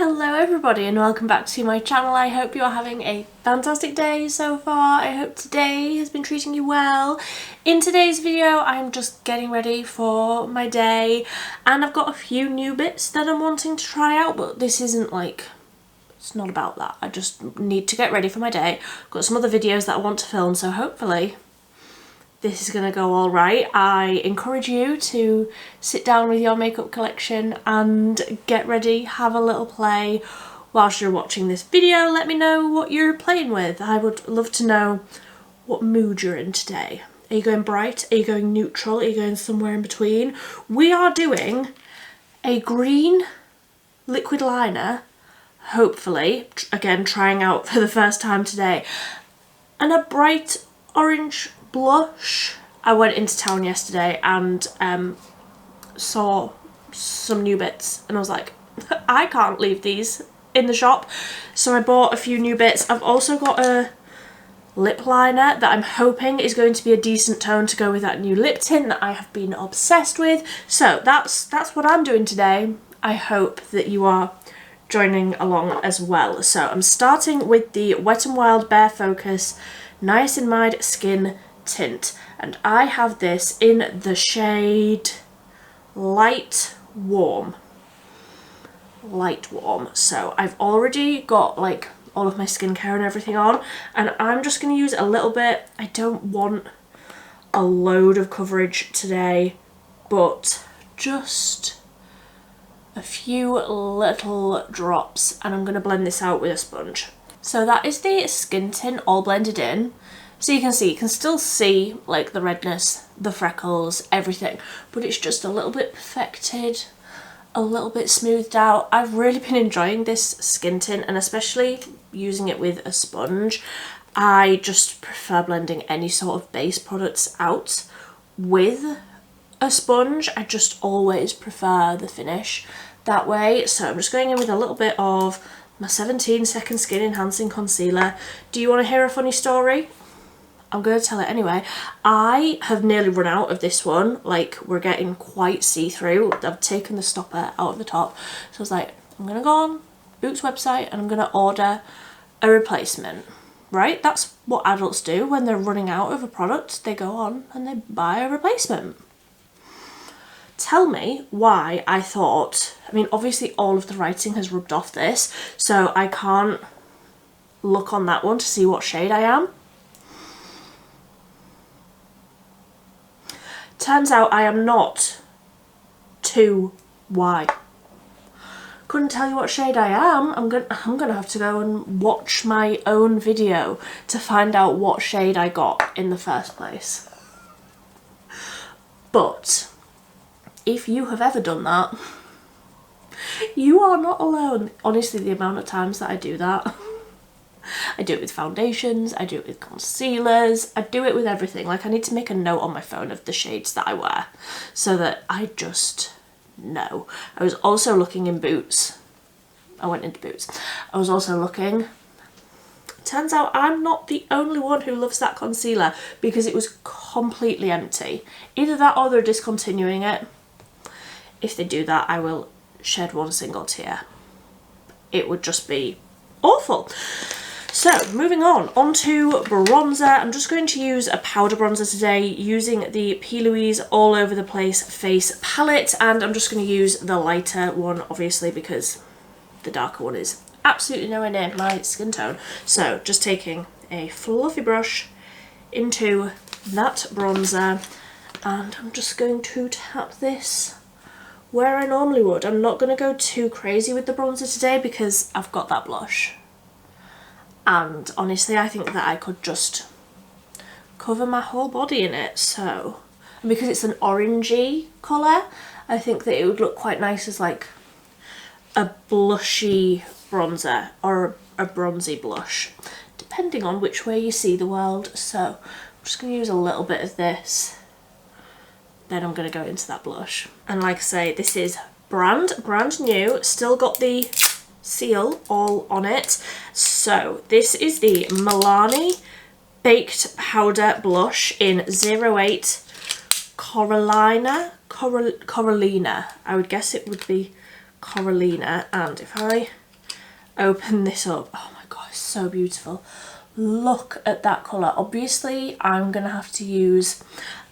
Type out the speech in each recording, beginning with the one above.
Hello everybody and welcome back to my channel. I hope you are having a fantastic day so far. I hope today has been treating you well. In today's video I'm just getting ready for my day and I've got a few new bits that I'm wanting to try out, but this isn't like, it's not about that. I just need to get ready for my day. I've got some other videos that I want to film, so hopefully this is going to go all right. I encourage you to sit down with your makeup collection and get ready, have a little play whilst you're watching this video. Let me know what you're playing with. I would love to know what mood you're in today. Are you going bright? Are you going neutral? Are you going somewhere in between? We are doing a green liquid liner, hopefully, again trying out for the first time today, and a bright orange blush. I went into town yesterday and saw some new bits and I was like, I can't leave these in the shop, so I bought a few new bits. I've also got a lip liner that I'm hoping is going to be a decent tone to go with that new lip tint that I have been obsessed with. So that's what I'm doing today. I hope that you are joining along as well. So I'm starting with the Wet n Wild Bare Focus Niacinamide Skin Tint, and I have this in the shade Light Warm. So I've already got like all of my skincare and everything on, and I'm just going to use a little bit. I don't want a load of coverage today, but just a few little drops, and I'm going to blend this out with a sponge. So that is the skin tint all blended in. So you can still see like the redness, the freckles, everything, but it's just a little bit perfected, a little bit smoothed out. I've really been enjoying this skin tint, and especially using it with a sponge. I just prefer blending any sort of base products out with a sponge. I just always prefer the finish that way. So I'm just going in with a little bit of my 17 Second Skin Enhancing Concealer. Do you want to hear a funny story? I'm going to tell it anyway. I have nearly run out of this one. Like, we're getting quite see-through. I've taken the stopper out of the top. So I was like, I'm going to go on Boots website and I'm going to order a replacement. Right? That's what adults do when they're running out of a product. They go on and they buy a replacement. Tell me why I thought, I mean, obviously all of the writing has rubbed off this, so I can't look on that one to see what shade I am. Turns out I am not 2Y. Couldn't tell you what shade I am. I'm gonna have to go and watch my own video to find out what shade I got in the first place. But if you have ever done that, you are not alone. Honestly, the amount of times that I do that. I do it with foundations, I do it with concealers, I do it with everything. Like, I need to make a note on my phone of the shades that I wear so that I just know. I was also looking in Boots. I went into Boots. I was also looking. Turns out I'm not the only one who loves that concealer because it was completely empty. Either that or they're discontinuing it. If they do that, I will shed one single tear. It would just be awful. So moving on to bronzer. I'm just going to use a powder bronzer today using the Plouise All Over the Place face palette, and I'm just going to use the lighter one obviously because the darker one is absolutely nowhere near my skin tone. So just taking a fluffy brush into that bronzer, and I'm just going to tap this where I normally would. I'm not going to go too crazy with the bronzer today because I've got that blush. And honestly, I think that I could just cover my whole body in it. So, and because it's an orangey colour, I think that it would look quite nice as like a blushy bronzer or a bronzy blush, depending on which way you see the world. So I'm just going to use a little bit of this. Then I'm going to go into that blush. And like I say, this is brand new, still got the seal all on it. So this is the Milani Baked Powder Blush in 08 Corallina. I would guess it would be Corallina, and if I open this up. Oh my god, it's so beautiful. Look at that colour. Obviously, I'm going to have to use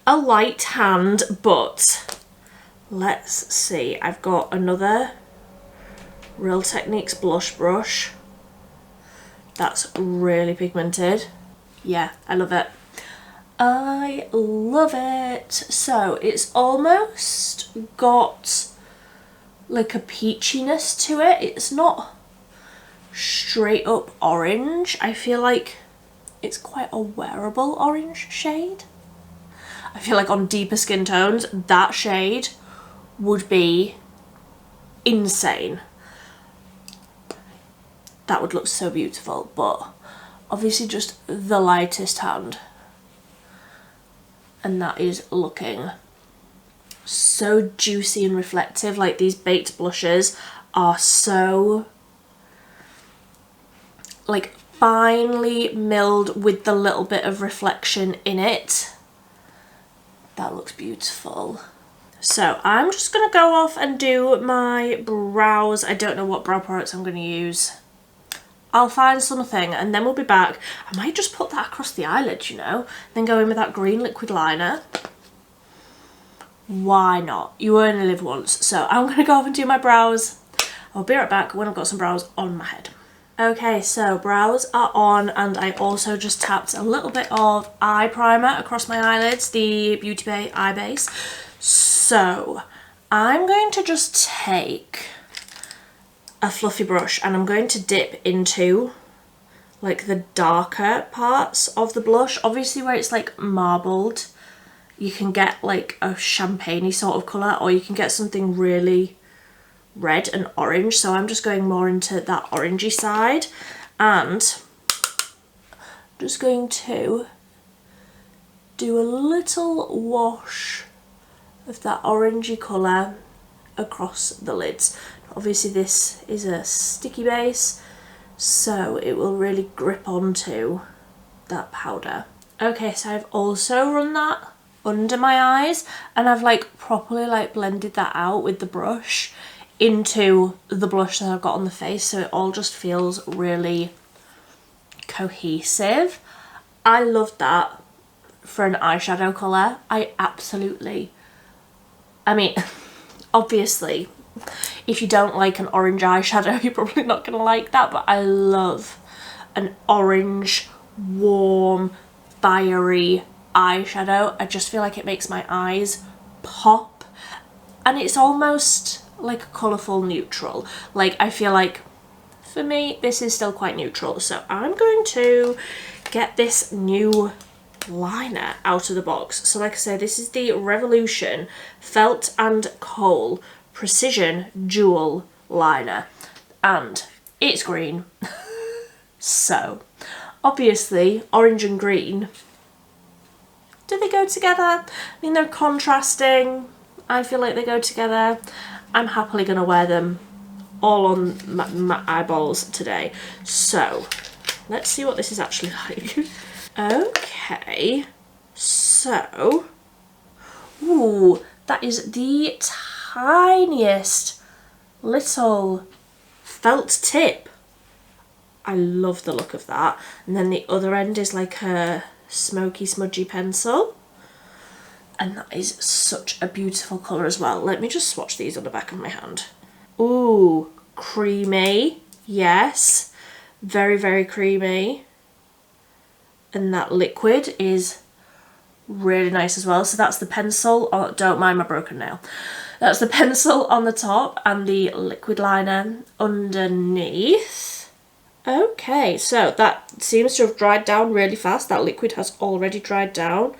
a light hand, but let's see. I've got another Real Techniques blush brush. That's really pigmented. Yeah, I love it. I love it. So it's almost got like a peachiness to it. It's not straight up orange. I feel like it's quite a wearable orange shade. I feel like on deeper skin tones, that shade would be insane. That would look so beautiful, but obviously just the lightest hand. And that is looking so juicy and reflective. Like, these baked blushes are so like finely milled with the little bit of reflection in it. That looks beautiful. So I'm just going to go off and do my brows. I don't know what brow products I'm going to use. I'll find something and then we'll be back. I might just put that across the eyelid, you know, then go in with that green liquid liner. Why not? You only live once. So I'm going to go off and do my brows. I'll be right back when I've got some brows on my head. Okay, so brows are on, and I also just tapped a little bit of eye primer across my eyelids, the Beauty Bay eye base. So I'm going to just take a fluffy brush and I'm going to dip into like the darker parts of the blush. Obviously where it's like marbled, you can get like a champagne-y sort of colour, or you can get something really red and orange. So I'm just going more into that orangey side, and just going to do a little wash of that orangey colour across the lids. Obviously this is a sticky base, so it will really grip onto that powder. Okay, so I've also run that under my eyes, and I've like properly like blended that out with the brush into the blush that I've got on the face, so it all just feels really cohesive. I love that for an eyeshadow colour. I mean, obviously, if you don't like an orange eyeshadow, you're probably not going to like that, but I love an orange, warm, fiery eyeshadow. I just feel like it makes my eyes pop, and it's almost like a colourful neutral. Like, I feel like for me this is still quite neutral. So I'm going to get this new liner out of the box. So like I say, this is the Revolution Felt and Kohl Precision Jewel Liner, and it's green. So obviously orange and green, do they go together? I mean, they're contrasting. I feel like they go together. I'm happily going to wear them all on my eyeballs today. So let's see what this is actually like. Okay, so, ooh, that is the tiniest little felt tip. I love the look of that. And then the other end is like a smoky, smudgy pencil. And that is such a beautiful colour as well. Let me just swatch these on the back of my hand. Ooh, creamy. Yes, very, very creamy. And that liquid is really nice as well. So that's the pencil. Oh, don't mind my broken nail. That's the pencil on the top and the liquid liner underneath. Okay, so that seems to have dried down really fast. That liquid has already dried down.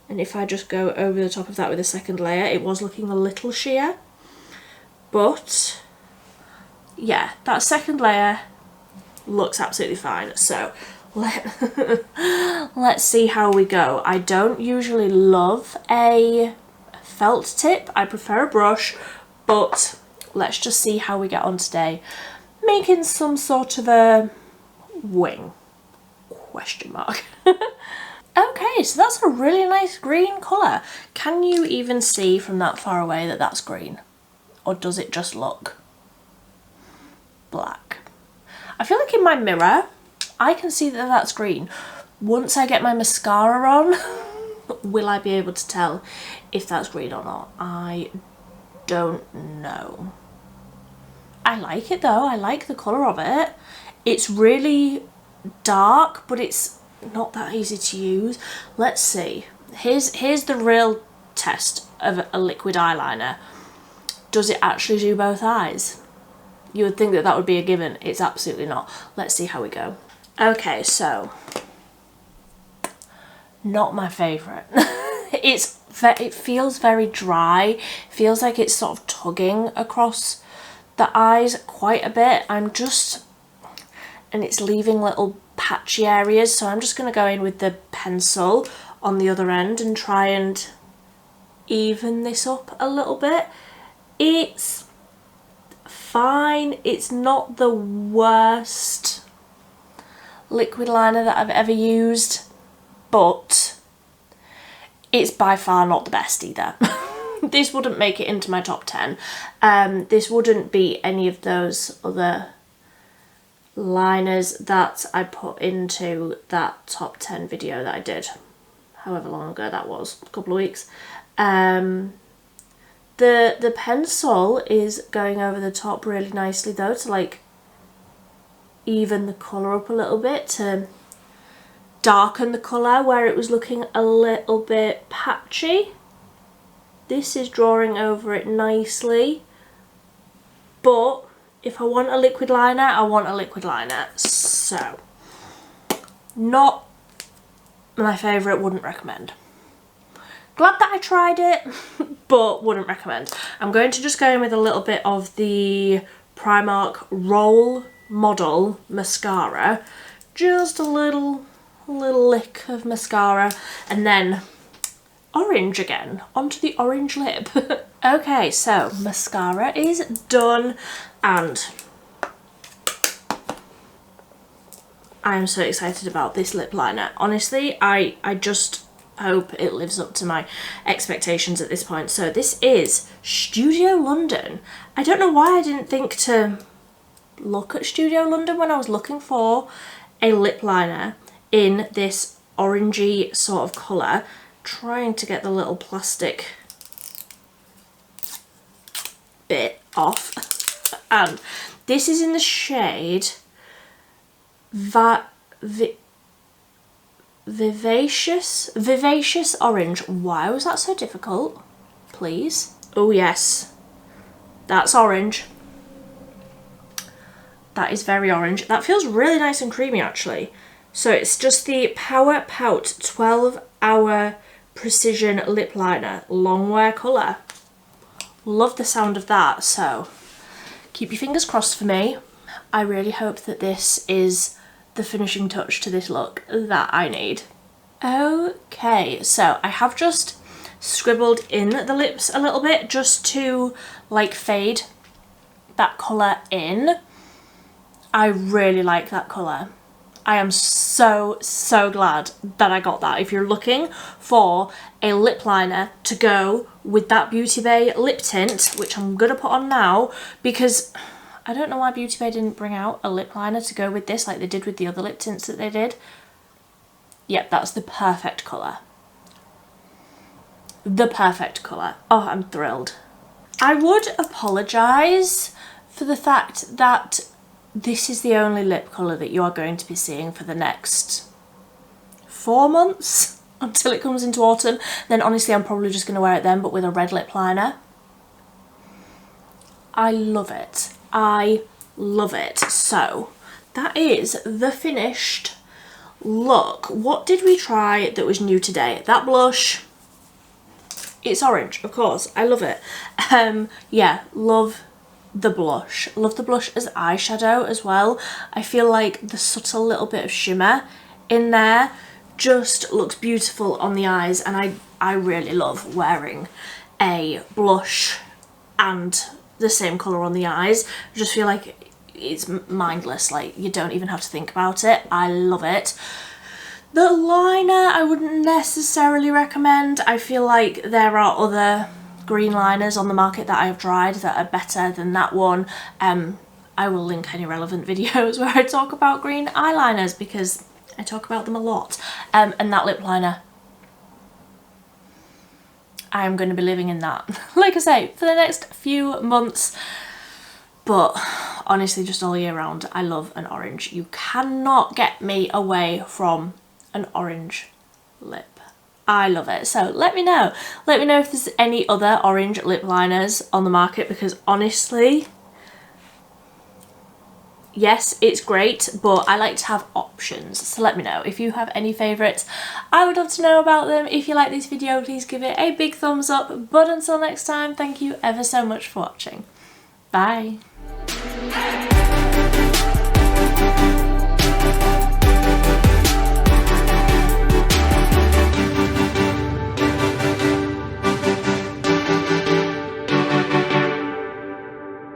And if I just go over the top of that with a second layer, it was looking a little sheer. But yeah, that second layer looks absolutely fine. So let's see how we go. I don't usually love a felt tip. I prefer a brush, but let's just see how we get on today. Making some sort of a wing, question mark. Okay, so that's a really nice green colour. Can you even see from that far away that that's green? Or does it just look black? I feel like in my mirror, I can see that that's green. Once I get my mascara on, will I be able to tell if that's green or not? I don't know. I like it though. I like the colour of it. It's really dark, but it's not that easy to use. Let's see. Here's the real test of a liquid eyeliner. Does it actually do both eyes? You would think that that would be a given. It's absolutely not. Let's see how we go. Okay, so not my favourite. It feels very dry. Feels like it's sort of tugging across the eyes quite a bit. And it's leaving little patchy areas, so I'm just going to go in with the pencil on the other end and try and even this up a little bit. It's fine. It's not the worst liquid liner that I've ever used, but it's by far not the best either. This wouldn't make it into my top 10. This wouldn't be any of those other liners that I put into that top 10 video that I did however long ago that was, a couple of weeks. The pencil is going over the top really nicely though, to like even the colour up a little bit, to darken the colour where it was looking a little bit patchy. This is drawing over it nicely, but if I want a liquid liner, I want a liquid liner. So, not my favourite, wouldn't recommend. Glad that I tried it, but wouldn't recommend. I'm going to just go in with a little bit of the Primark Role Model mascara. Just a little lick of mascara, and then orange again, onto the orange lip. Okay, so mascara is done, and I am so excited about this lip liner. Honestly, I just hope it lives up to my expectations at this point. So this is Studio London. I don't know why I didn't think to look at Studio London when I was looking for a lip liner in this orangey sort of colour, trying to get the little plastic bit off. And this is in the shade Vivacious Orange. Why was that so difficult? Please. Oh yes, that's orange. That is very orange. That feels really nice and creamy actually. So it's just the Power Pout 12-Hour Precision Lip Liner, long wear colour. Love the sound of that, so keep your fingers crossed for me. I really hope that this is the finishing touch to this look that I need. Okay, so I have just scribbled in the lips a little bit just to like fade that colour in. I really like that colour. I am so glad that I got that. If you're looking for a lip liner to go with that Beauty Bay lip tint, which I'm gonna put on now, because I don't know why Beauty Bay didn't bring out a lip liner to go with this like they did with the other lip tints that they did. Yep, that's the perfect colour. The perfect colour. Oh, I'm thrilled. I would apologise for the fact that this is the only lip colour that you are going to be seeing for the next 4 months until it comes into autumn. Then honestly, I'm probably just going to wear it then, but with a red lip liner. I love it. I love it. So that is the finished look. What did we try that was new today? That blush. It's orange, of course. I love it. Yeah, love the blush. Love the blush as eyeshadow as well. I feel like the subtle little bit of shimmer in there just looks beautiful on the eyes, and I really love wearing a blush and the same colour on the eyes. I just feel like it's mindless, like you don't even have to think about it. I love it. The liner I wouldn't necessarily recommend. I feel like there are other green liners on the market that I have tried that are better than that one. I will link any relevant videos where I talk about green eyeliners because I talk about them a lot. And that lip liner, I am going to be living in that, like I say, for the next few months. But honestly, just all year round, I love an orange. You cannot get me away from an orange lip. I love it. So let me know. Let me know if there's any other orange lip liners on the market, because honestly, yes, it's great, but I like to have options. So let me know if you have any favourites. I would love to know about them. If you like this video, please give it a big thumbs up. But until next time, thank you ever so much for watching. Bye.